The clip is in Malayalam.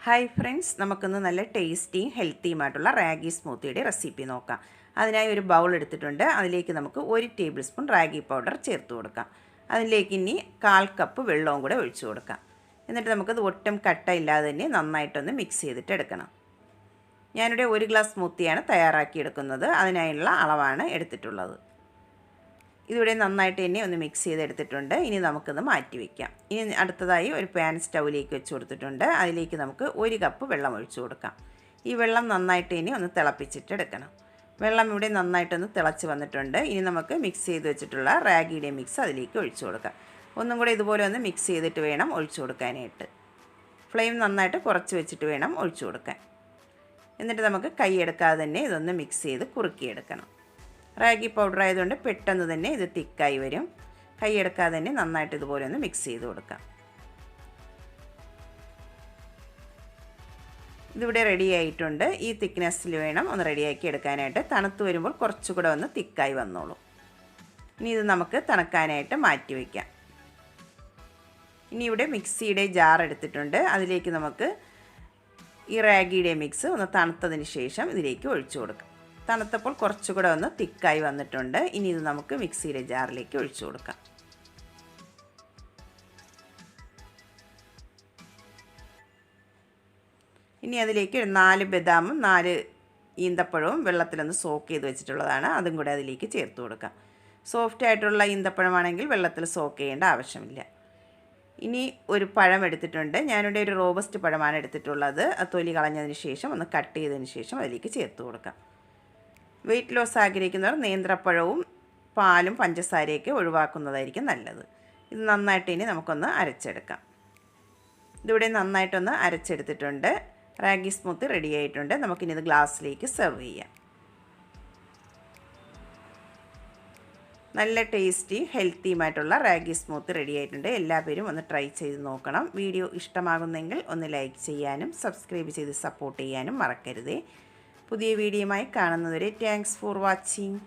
ഹായ് ഫ്രണ്ട്സ്, നമുക്കിന്ന് നല്ല ടേസ്റ്റിയും ഹെൽത്തിയുമായിട്ടുള്ള റാഗി സ്മൂത്തിയുടെ റെസിപ്പി നോക്കാം. അതിനായി ഒരു ബൗൾ എടുത്തിട്ടുണ്ട്. അതിലേക്ക് നമുക്ക് 1 ടേബിൾ സ്പൂൺ റാഗി പൗഡർ ചേർത്ത് കൊടുക്കാം. അതിലേക്ക് ഇനി 1/4 കപ്പ് വെള്ളവും കൂടെ ഒഴിച്ചു കൊടുക്കാം. എന്നിട്ട് നമുക്കത് ഒട്ടും കട്ടയില്ലാതെ തന്നെ നന്നായിട്ടൊന്ന് മിക്സ് ചെയ്തിട്ട് എടുക്കണം. ഞാനിവിടെ 1 ഗ്ലാസ് സ്മൂത്തിയാണ് തയ്യാറാക്കിയെടുക്കുന്നത്. അതിനായുള്ള അളവാണ് എടുത്തിട്ടുള്ളത്. ഇതിവിടെ നന്നായിട്ട് തന്നെ ഒന്ന് മിക്സ് ചെയ്തെടുത്തിട്ടുണ്ട്. ഇനി നമുക്കിത് മാറ്റി വയ്ക്കാം. ഇനി അടുത്തതായി ഒരു പാൻ സ്റ്റൗവിലേക്ക് വെച്ച് കൊടുത്തിട്ടുണ്ട്. അതിലേക്ക് നമുക്ക് 1 കപ്പ് വെള്ളം ഒഴിച്ചു കൊടുക്കാം. ഈ വെള്ളം നന്നായിട്ട് ഇനി ഒന്ന് തിളപ്പിച്ചിട്ട് എടുക്കണം. വെള്ളം ഇവിടെ നന്നായിട്ടൊന്ന് തിളച്ച് വന്നിട്ടുണ്ട്. ഇനി നമുക്ക് മിക്സ് ചെയ്ത് വെച്ചിട്ടുള്ള റാഗിയുടെ മിക്സ് അതിലേക്ക് ഒഴിച്ചു കൊടുക്കാം. ഒന്നും കൂടെ ഇതുപോലെ ഒന്ന് മിക്സ് ചെയ്തിട്ട് വേണം ഒഴിച്ചു കൊടുക്കാനായിട്ട്. ഫ്ലെയിം നന്നായിട്ട് കുറച്ച് വെച്ചിട്ട് വേണം ഒഴിച്ചു കൊടുക്കാൻ. എന്നിട്ട് നമുക്ക് കൈയെടുക്കാതെ തന്നെ ഇതൊന്ന് മിക്സ് ചെയ്ത് കുറുക്കിയെടുക്കണം. റാഗി പൗഡർ ആയതുകൊണ്ട് പെട്ടെന്ന് തന്നെ ഇത് തിക്കായി വരും. കൈയെടുക്കാതെ തന്നെ നന്നായിട്ട് ഇതുപോലെ ഒന്ന് മിക്സ് ചെയ്ത് കൊടുക്കാം. ഇതിവിടെ റെഡി ആയിട്ടുണ്ട്. ഈ തിക്നെസ്സിൽ വേണം ഒന്ന് റെഡിയാക്കി എടുക്കാനായിട്ട്. തണുത്ത് വരുമ്പോൾ കുറച്ചുകൂടെ ഒന്ന് തിക്കായി വന്നോളൂ. ഇനി ഇത് നമുക്ക് തണുക്കാനായിട്ട് മാറ്റി വയ്ക്കാം. ഇനി ഇവിടെ മിക്സിയുടെ ജാർ എടുത്തിട്ടുണ്ട്. അതിലേക്ക് നമുക്ക് ഈ റാഗിയുടെ മിക്സ് ഒന്ന് തണുത്തതിന് ശേഷം ഇതിലേക്ക് ഒഴിച്ചു കൊടുക്കാം. തണുത്തപ്പോൾ കുറച്ചുകൂടെ ഒന്ന് തിക്കായി വന്നിട്ടുണ്ട്. ഇനി ഇത് നമുക്ക് മിക്സിയുടെ ജാറിലേക്ക് ഒഴിച്ചു കൊടുക്കാം. ഇനി അതിലേക്ക് 4 ബദാമും 4 ഈന്തപ്പഴവും വെള്ളത്തിലൊന്ന് സോക്ക് ചെയ്ത് വെച്ചിട്ടുള്ളതാണ്. അതും കൂടെ അതിലേക്ക് ചേർത്ത് കൊടുക്കാം. സോഫ്റ്റ് ആയിട്ടുള്ള ഈന്തപ്പഴമാണെങ്കിൽ വെള്ളത്തിൽ സോക്ക് ചെയ്യേണ്ട ആവശ്യമില്ല. ഇനി ഒരു പഴം എടുത്തിട്ടുണ്ട്. ഞാനിവിടെ ഒരു റോബസ്റ്റ് പഴമാണ് എടുത്തിട്ടുള്ളത്. തൊലി കളഞ്ഞതിന് ശേഷം ഒന്ന് കട്ട് ചെയ്തതിന് ശേഷം അതിലേക്ക് ചേർത്ത് കൊടുക്കാം. വെയിറ്റ് ലോസ് ആഗ്രഹിക്കുന്നവർ നേന്ത്രപ്പഴവും പാലും പഞ്ചസാരയൊക്കെ ഒഴിവാക്കുന്നതായിരിക്കും നല്ലത്. ഇത് നന്നായിട്ട് ഇനി നമുക്കൊന്ന് അരച്ചെടുക്കാം. ഇതിവിടെ നന്നായിട്ടൊന്ന് അരച്ചെടുത്തിട്ടുണ്ട്. റാഗി സ്മൂത്തി റെഡി ആയിട്ടുണ്ട്. നമുക്കിനി ഇത് ഗ്ലാസ്സിലേക്ക് സെർവ് ചെയ്യാം. നല്ല ടേസ്റ്റി ഹെൽത്തിയുമായിട്ടുള്ള റാഗി സ്മൂത്തി റെഡി ആയിട്ടുണ്ട്. എല്ലാവരും ഒന്ന് ട്രൈ ചെയ്ത് നോക്കണം. വീഡിയോ ഇഷ്ടമാകുന്നെങ്കിൽ ഒന്ന് ലൈക്ക് ചെയ്യാനും സബ്സ്ക്രൈബ് ചെയ്ത് സപ്പോർട്ട് ചെയ്യാനും മറക്കരുതേ. പുതിയ വീഡിയോയുമായി കാണുന്നതുവരെ താങ്ക്സ് ഫോർ വാച്ചിങ്.